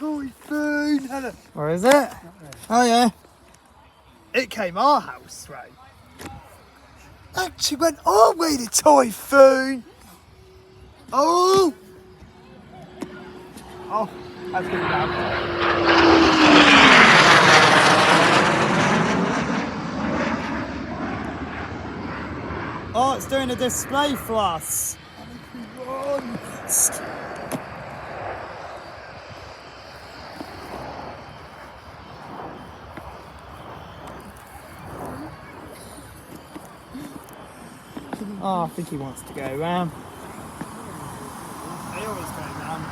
Typhoon! Hello. Where is it? Oh yeah. It came our house, right? Actually went our way, the Typhoon! Oh! Oh, that's good now. Oh, it's doing a display for us. Run! Oh, I think he wants to go round. They always go round.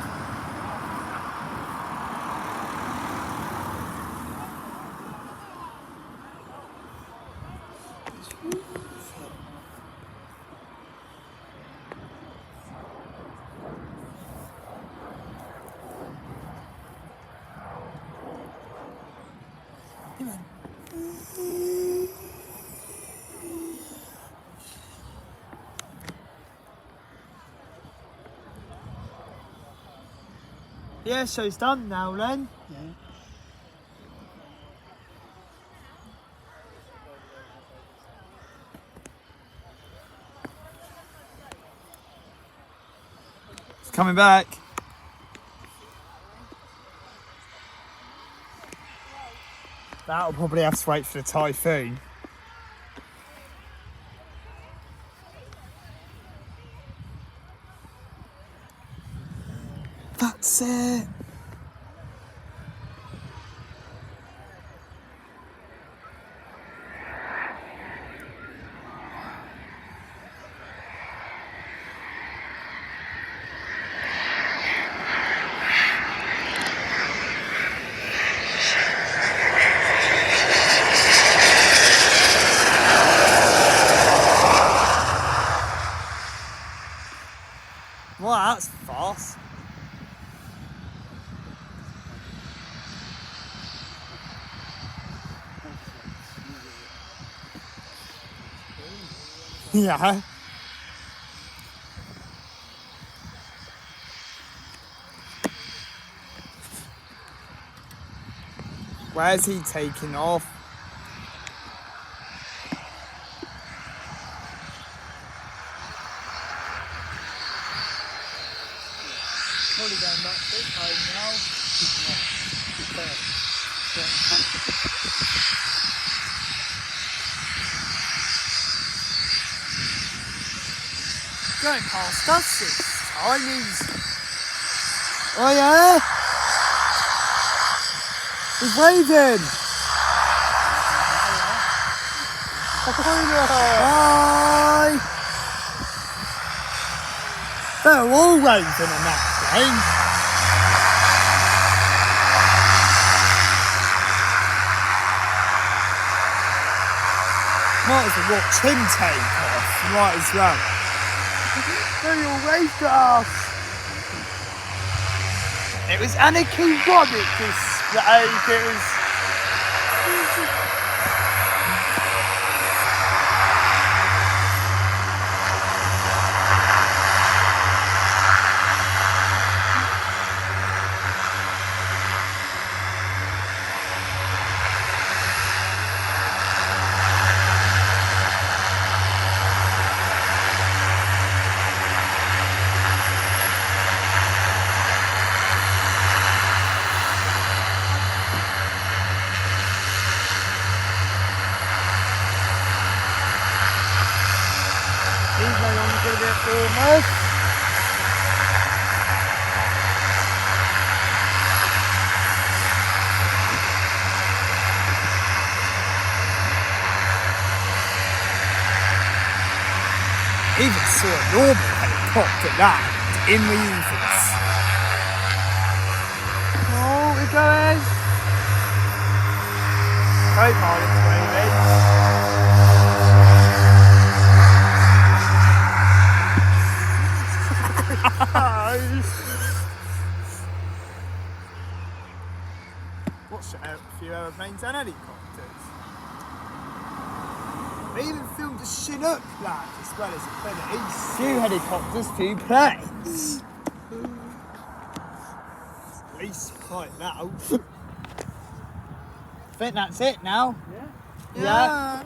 Yeah, show's done now, Len. Yeah. It's coming back. That'll probably have to wait for the Typhoon. That's it. Well, that's fast. Yeah. Where's he taking off? Probably going back to his home now. Going past us this time, he's... Oh yeah? He's waving! Bye! They're all waving in that game. Might as well watch him take off, might as well. They all waved at us. It was Anarchy 1 it displayed, it was... He's no longer going to be at Bournemouth. Even saw a normal helicopter land in the evenings. Oh, we're going. Co-pilot's waving. Watched a few aeroplanes and helicopters. They even filmed a Chinook land as well as a Phillies. Few helicopters, few planes. At least Yes, right now. I think that's it now. Yeah. Yeah.